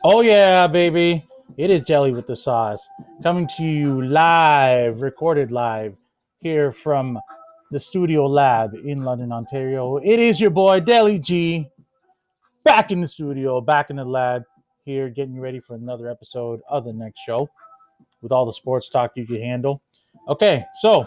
Oh yeah, baby. It is Jelly with the Sauce. Coming to you live, recorded live, here from the Studio Lab in London, Ontario. It is your boy, Deli G, back in the studio, back in the lab, here getting you ready for another episode of the next show with all the sports talk you can handle. Okay, so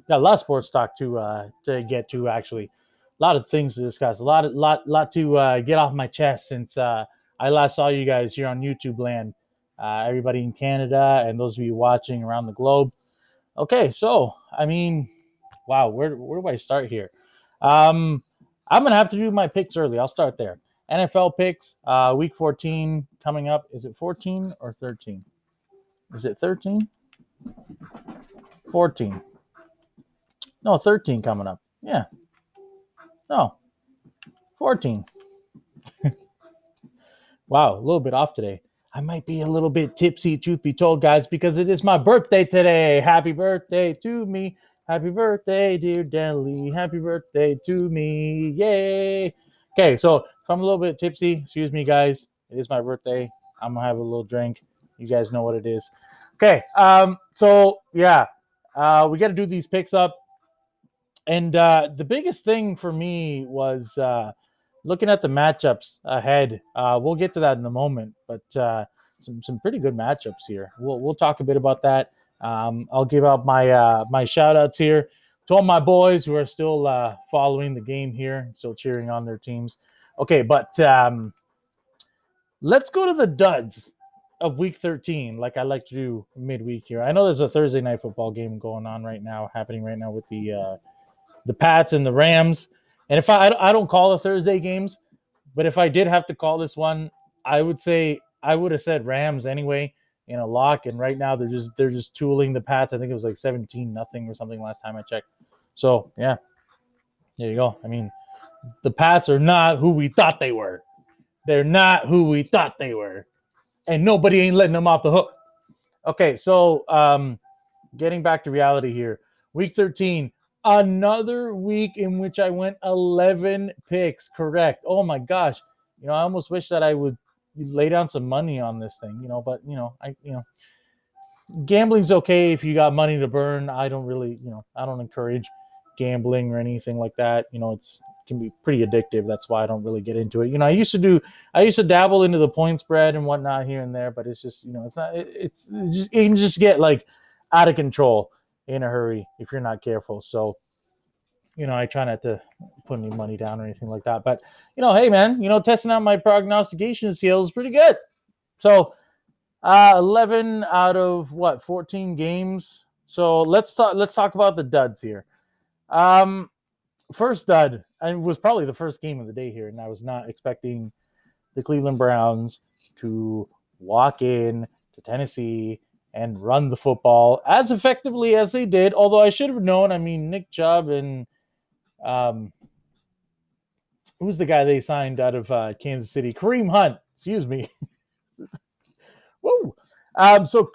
got a lot of sports talk to get to, actually. A lot of things to discuss. A lot to get off my chest since I last saw you guys here on YouTube land. Everybody in Canada and those of you watching around the globe. Okay, so I mean, wow, where do I start here? Um, I'm gonna have to do my picks early. I'll start there. NFL picks, week 14 coming up. Is it 14 or 13? Is it 13? 14. No, 13 coming up. Yeah. No, 14. Wow, a little bit off today. I might be a little bit tipsy, truth be told, guys, because it is my birthday today. Happy birthday to me. Happy birthday, dear Deli. Happy birthday to me. Yay. Okay, so if I'm a little bit tipsy, excuse me, guys. It is my birthday. I'm going to have a little drink. You guys know what it is. Okay, so yeah, we got to do these picks up. And the biggest thing for me was looking at the matchups ahead. We'll get to that in a moment, but some pretty good matchups here. We'll talk a bit about that. I'll give out my shout outs here to all my boys who are still following the game here, still cheering on their teams. Okay, but let's go to the duds of week 13, like I like to do midweek here. I know there's a Thursday night football game going on right now, happening right now with the Pats and the Rams. And if I don't call the Thursday games, but if I did have to call this one, I would say I would have said Rams anyway in a lock. And right now they're just tooling the Pats. I think it was like 17-0 or something last time I checked. So yeah, there you go. I mean, the Pats are not who we thought they were. They're not who we thought they were, and nobody ain't letting them off the hook. Okay, so getting back to reality here, week 13. Another week in which I went 11 picks correct. Oh my gosh. I almost wish that I would lay down some money on this thing, but gambling's okay if you got money to burn. I don't really, I don't encourage gambling or anything like that. It can be pretty addictive. That's why I don't really get into it. I used to dabble into the point spread and whatnot here and there, but it's just, it's not, it's just, it can just get like out of control in a hurry if you're not careful. So, I try not to put any money down or anything like that. But, hey, man, testing out my prognostication skills is pretty good. So, 11 out of 14 games. So let's talk about the duds here. First dud, and it was probably the first game of the day here, and I was not expecting the Cleveland Browns to walk in to Tennessee and run the football as effectively as they did. Although I should have known. I mean, Nick Chubb and who's the guy they signed out of Kansas City? Kareem Hunt. Excuse me. Woo. So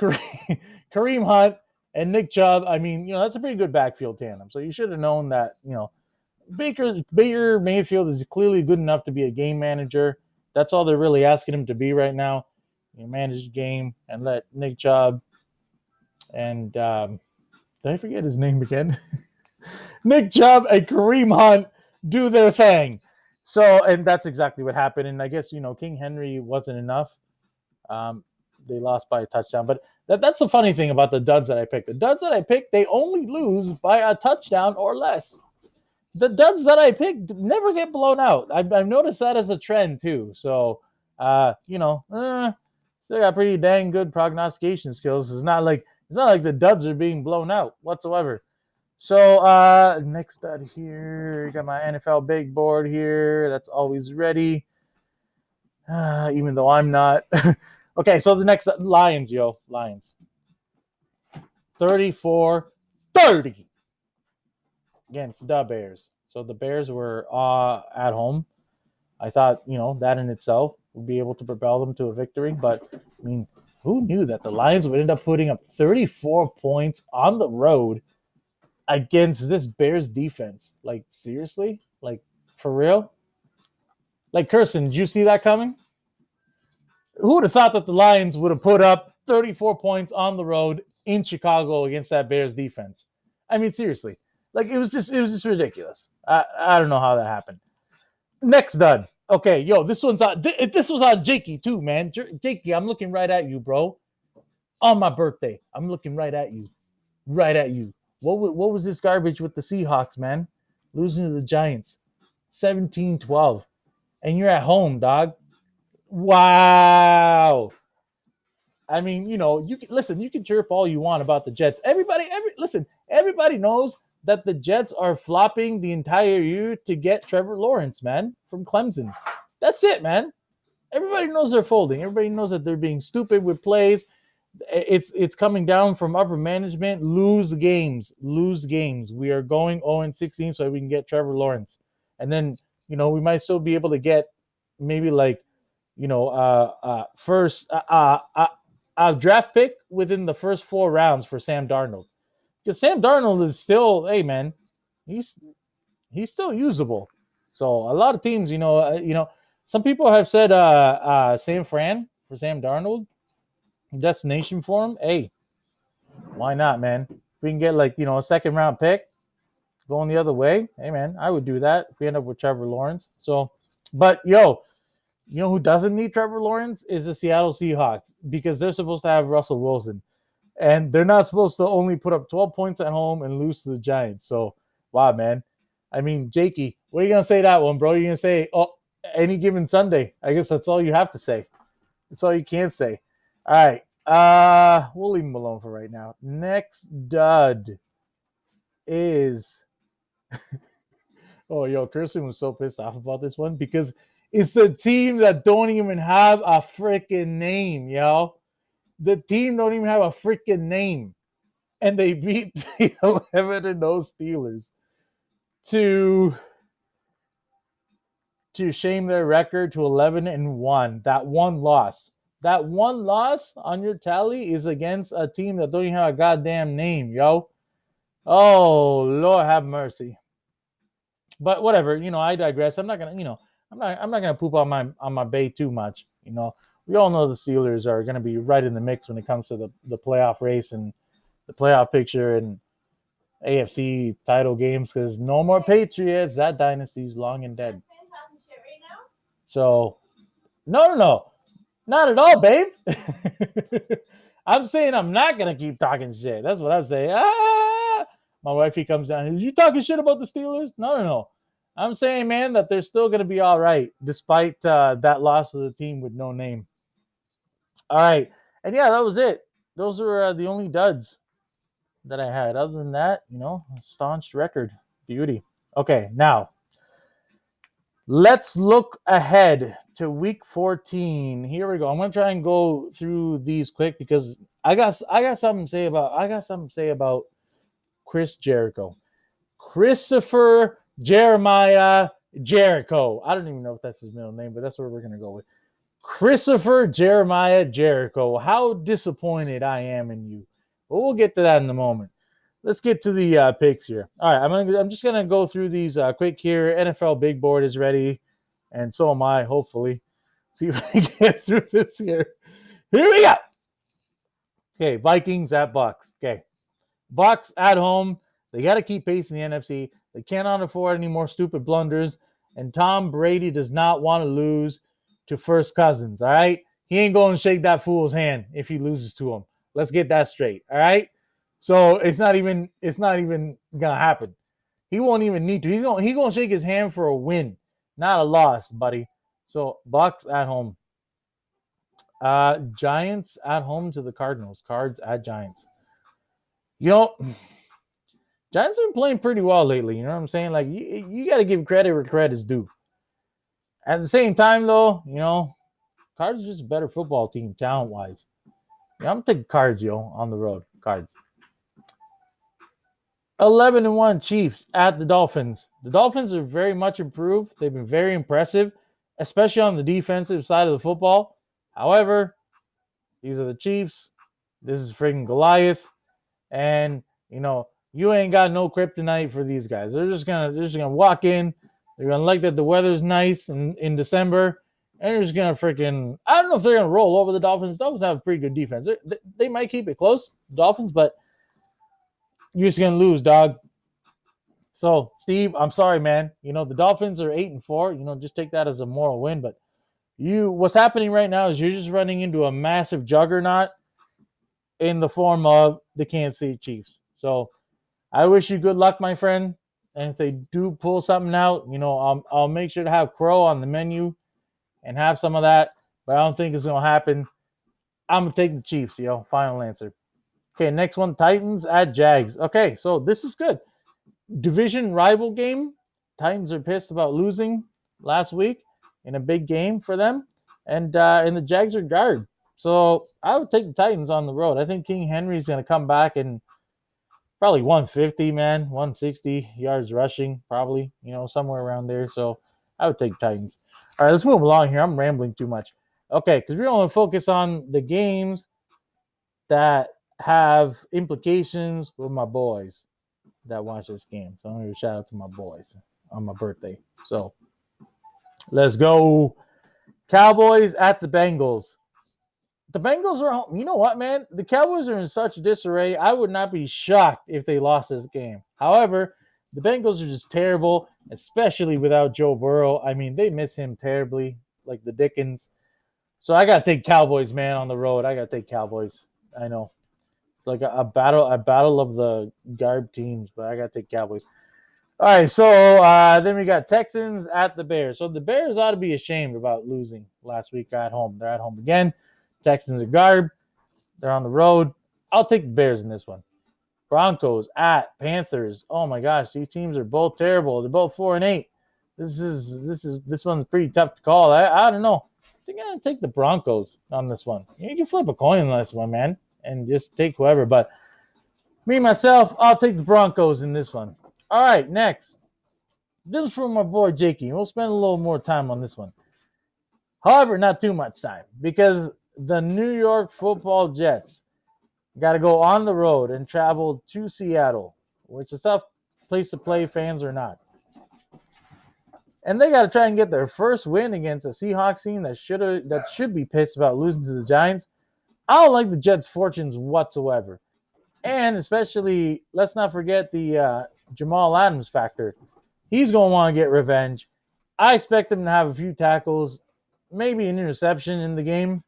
Kareem Hunt and Nick Chubb. I mean, that's a pretty good backfield tandem. So you should have known that. Baker Mayfield is clearly good enough to be a game manager. That's all they're really asking him to be right now. Manage the game and let Nick Chubb and did I forget his name again? Nick Chubb and Kareem Hunt do their thing. So, and that's exactly what happened. And I guess, King Henry wasn't enough. They lost by a touchdown. But that's the funny thing about the duds that I picked. The duds that I picked, they only lose by a touchdown or less. The duds that I picked never get blown out. I've noticed that as a trend too. So, still got pretty dang good prognostication skills. It's not like the duds are being blown out whatsoever. So, next stud here, got my NFL big board here. That's always ready, even though I'm not. Okay, so the next Lions, Lions. 34-30 against the Bears. So the Bears were at home. I thought, that in itself would be able to propel them to a victory. But, I mean, Who knew that the Lions would end up putting up 34 points on the road against this Bears defense? Like, seriously? Like, for real? Like, Kirsten, did you see that coming? Who would have thought that the Lions would have put up 34 points on the road in Chicago against that Bears defense? I mean, seriously. Like, it was just ridiculous. I don't know how that happened. Next dud. Okay, yo, this was on Jakey too, man. Jakey, I'm looking right at you, bro. On my birthday, I'm looking right at you. Right at you. What was this garbage with the Seahawks, man? Losing to the Giants 17-12. And you're at home, dog. Wow. I mean, you can listen, you can chirp all you want about the Jets. Everybody knows that the Jets are flopping the entire year to get Trevor Lawrence, man, from Clemson. That's it, man. Everybody knows they're folding. Everybody knows that they're being stupid with plays. It's coming down from upper management. Lose games. We are going 0-16 so we can get Trevor Lawrence. And then, we might still be able to get maybe like, first a draft pick within the first 4 rounds for Sam Darnold. Because Sam Darnold is still, hey man, he's still usable. So a lot of teams, some people have said San Fran for Sam Darnold, destination for him. Hey, why not, man? If we can get like, a second round pick going the other way, hey man, I would do that if we end up with Trevor Lawrence. So, but yo, you know who doesn't need Trevor Lawrence is the Seattle Seahawks, because they're supposed to have Russell Wilson. And they're not supposed to only put up 12 points at home and lose to the Giants. So, wow, man. I mean, Jakey, what are you going to say that one, bro? You're going to say, any given Sunday. I guess that's all you have to say. That's all you can say. All right. We'll leave him alone for right now. Next dud is... oh, yo, Kirsten was so pissed off about this one because it's the team that don't even have a freaking name, yo. The team don't even have a freaking name. And they beat the 11-0 Steelers to shame their record to 11-1. That one loss on your tally is against a team that don't even have a goddamn name, yo. Oh, Lord have mercy. But whatever, I digress. I'm not gonna poop on my bay too much. We all know the Steelers are gonna be right in the mix when it comes to the playoff race and the playoff picture and AFC title games, because no more Patriots. That dynasty's long and dead. So, no, not at all, babe. I'm saying I'm not gonna keep talking shit. That's what I'm saying. My wifey comes down. You talking shit about the Steelers? No. I'm saying, man, that they're still gonna be all right despite that loss of the team with no name. All right, and yeah, that was it. Those are the only duds that I had. Other than that, staunch record. Beauty. Okay, now let's look ahead to week 14. Here we go. I'm gonna try and go through these quick because I got something to say about Chris Jericho. Christopher Jeremiah Jericho. I don't even know if that's his middle name, but that's what we're gonna go with. Christopher Jeremiah Jericho. How disappointed I am in you. But we'll get to that in a moment. Let's get to the picks here. All right, I'm just gonna go through these quick here. NFL Big Board is ready, and so am I. Hopefully, see if I can get through this here. Here we go. Okay, Vikings at Bucks. Okay, Bucks at home. They got to keep pace in the NFC. They cannot afford any more stupid blunders. And Tom Brady does not want to lose to First Cousins. All right, he ain't going to shake that fool's hand if he loses to him. Let's get that straight. All right. So it's not even gonna happen. He won't even need to. He's gonna shake his hand for a win, not a loss, buddy. So Bucks at home. Giants at home to the Cardinals. Cards at Giants. Giants have been playing pretty well lately. You know what I'm saying? Like you got to give credit where credit is due. At the same time, though, Cards are just a better football team talent wise. I'm taking Cards, on the road. Cards. 11-1 Chiefs at the Dolphins. The Dolphins are very much improved. They've been very impressive, especially on the defensive side of the football. However, These are the Chiefs. This is freaking Goliath. And you ain't got no kryptonite for these guys. They're just gonna walk in. They're gonna like that the weather's nice in December, and they're just gonna freaking. I don't know if they're gonna roll over the Dolphins. Dolphins have a pretty good defense. They might keep it close, Dolphins, but you're just gonna lose, dog. So, Steve, I'm sorry, man. The Dolphins are 8-4. Just take that as a moral win. But what's happening right now is you're just running into a massive juggernaut in the form of the Kansas City Chiefs. So I wish you good luck, my friend. And if they do pull something out, I'll make sure to have crow on the menu and have some of that. But I don't think it's going to happen. I'm going to take the Chiefs, final answer. Okay, next one, Titans at Jags. Okay, so this is good. Division rival game. Titans are pissed about losing last week in a big game for them. And the Jags are guard. So I would take the Titans on the road. I think King Henry's going to come back and probably 150, man, 160 yards rushing, probably, somewhere around there. So I would take Titans. All right, let's move along here. I'm rambling too much. Okay, because we want to focus on the games that have implications with my boys that watch this game. So I'm going to shout out to my boys on my birthday. So let's go. Cowboys at the Bengals. The Bengals are home. You know what, man? The Cowboys are in such disarray. I would not be shocked if they lost this game. However, the Bengals are just terrible, especially without Joe Burrow. I mean, they miss him terribly, like the Dickens. So I got to take Cowboys, man, on the road. I got to take Cowboys. I know. It's like a battle of the garb teams, but I got to take Cowboys. All right, so then we got Texans at the Bears. So the Bears ought to be ashamed about losing last week at home. They're at home again. Texans are garb. They're on the road. I'll take the Bears in this one. Broncos at Panthers. Oh my gosh, these teams are both terrible. They're both 4-8. This one's pretty tough to call. I don't know. I think I'm gonna take the Broncos on this one. You can flip a coin on this one, man, and just take whoever. But me myself, I'll take the Broncos in this one. All right, next. This is from my boy Jakey. We'll spend a little more time on this one. However, not too much time because the New York Football Jets got to go on the road and travel to Seattle, which is a tough place to play, fans or not. And they got to try and get their first win against a Seahawks team that should be pissed about losing to the Giants. I don't like the Jets' fortunes whatsoever. And especially, let's not forget the Jamal Adams factor. He's going to want to get revenge. I expect him to have a few tackles, maybe an interception in the game.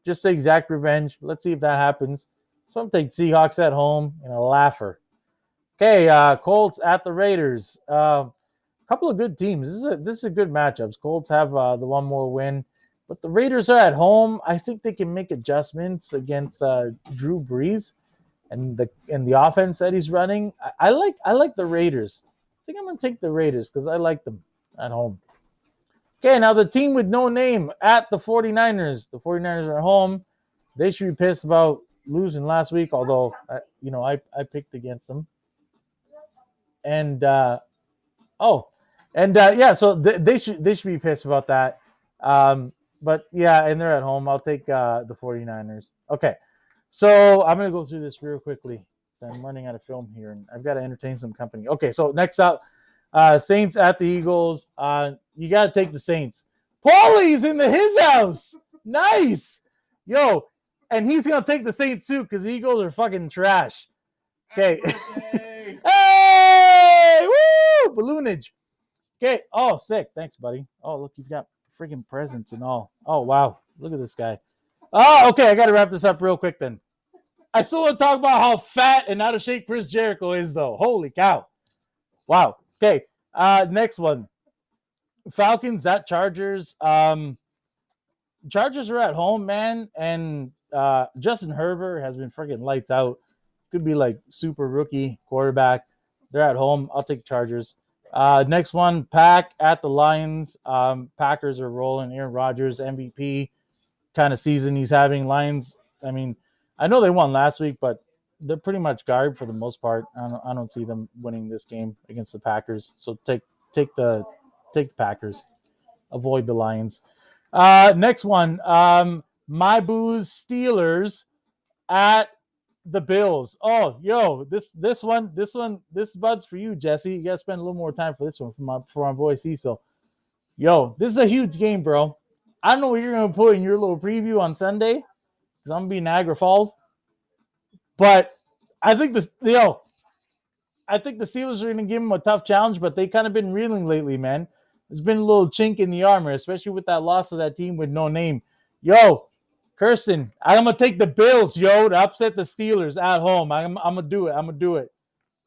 Just to exact revenge. Let's see if that happens. So I'm taking Seahawks at home in a laugher. Okay, Colts at the Raiders. Couple of good teams. This is a good matchup. Colts have the one more win, but the Raiders are at home. I think they can make adjustments against Drew Brees and the offense that he's running. I like the Raiders. I think I'm gonna take the Raiders because I like them at home. Okay, now the team with no name at the 49ers. The 49ers are at home. They should be pissed about losing last week, although I picked against them. And so they should be pissed about that. But yeah, and they're at home. I'll take the 49ers. Okay, so I'm gonna go through this real quickly. I'm running out of film here, and I've got to entertain some company. Okay, so next up, Saints at the Eagles. You got to take the Saints. Paulie's in his house. Nice. Yo, and he's going to take the Saints too because the Eagles are fucking trash. Okay. Hey! Woo! Balloonage. Okay. Oh, sick. Thanks, buddy. Oh, look, he's got freaking presents and all. Oh, wow. Look at this guy. Oh, okay. I got to wrap this up real quick then. I still want to talk about how fat and out of shape Chris Jericho is, though. Holy cow. Wow. Okay. Next one. Falcons at Chargers. Chargers are at home, man. And Justin Herbert has been freaking lights out. Could be like super rookie quarterback. They're at home. I'll take Chargers. Next one. Pack at the Lions. Packers are rolling. Aaron Rodgers, MVP kind of season he's having. Lions, I mean, I know they won last week, but they're pretty much garbed for the most part. I don't see them winning this game against the Packers. So take the Packers. Avoid the Lions. Next one. My Boo's Steelers at the Bills. Oh, yo, this bud's for you, Jesse. You gotta spend a little more time for this one for my boy Cecil. Yo, this is a huge game, bro. I don't know what you're gonna put in your little preview on Sunday because I'm gonna be in Niagara Falls, but I think I think the Steelers are going to give them a tough challenge, but they kind of been reeling lately, man. There's been a little chink in the armor, especially with that loss of that team with no name. Yo, Kirsten, I'm gonna take the Bills, yo, to upset the Steelers at home. I'm gonna do it. I'm gonna do it.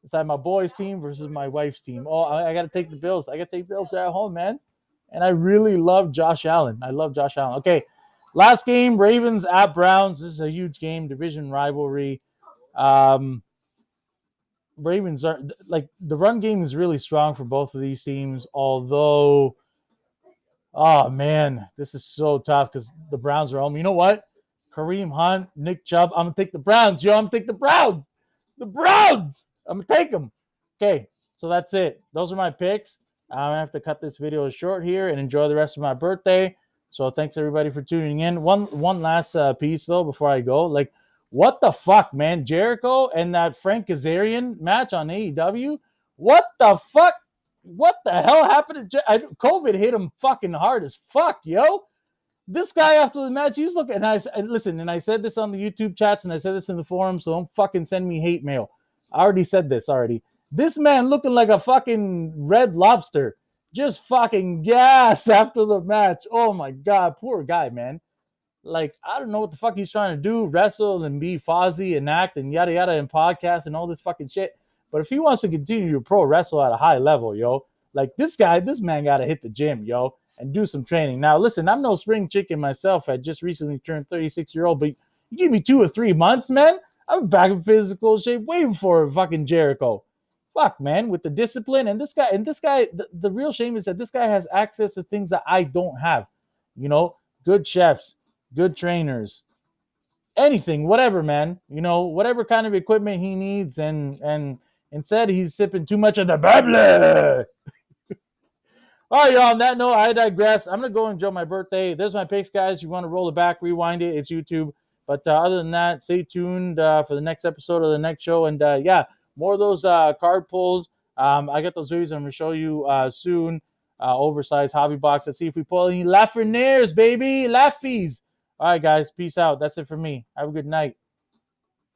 It's like my boys' team versus my wife's team. Oh, I gotta take the Bills. I gotta take the Bills at home, man. And I really love Josh Allen. I love Josh Allen. Okay, last game, Ravens at Browns. This is a huge game, division rivalry. Um, Ravens are like the run game is really strong for both of these teams. Although, oh man, this is so tough because the Browns are home. You know what? Kareem Hunt, Nick Chubb. I'm gonna take the Browns. Yo, I'm gonna take the Browns. The Browns. I'm gonna take them. Okay, so that's it. Those are my picks. I'm gonna have to cut this video short here and enjoy the rest of my birthday. So thanks everybody for tuning in. One last piece though before I go. Like, what the fuck, man? Jericho and that Frank Kazarian match on AEW. What the fuck? What the hell happened to COVID? Hit him fucking hard as fuck, yo. This guy after the match, he's looking. And listen, and I said this on the YouTube chats, and I said this in the forum, so don't fucking send me hate mail. I already said this already. This man looking like a fucking red lobster, just fucking gas after the match. Oh my god, poor guy, man. Like, I don't know what the fuck he's trying to do, wrestle and be Fozzy and act and yada yada and podcast and all this fucking shit. But if he wants to continue to pro wrestle at a high level, yo, like this man got to hit the gym, yo, and do some training. Now, listen, I'm no spring chicken myself. I just recently turned 36-year-old, but you give me 2 or 3 months, man, I'm back in physical shape way before fucking Jericho. Fuck, man, with the discipline and this guy, the real shame is that this guy has access to things that I don't have. You know, good chefs, good trainers, anything, whatever, man. You know, whatever kind of equipment he needs, and instead he's sipping too much of the bubbly. All right, y'all. On that note, I digress. I'm gonna go enjoy my birthday. There's my picks, guys. You want to roll it back, rewind it. It's YouTube. But other than that, stay tuned for the next episode of the next show. And yeah, more of those card pulls. I got those videos I'm gonna show you soon. Oversized hobby box. Let's see if we pull any Lafreniers, baby, Laffies. All right, guys. Peace out. That's it for me. Have a good night.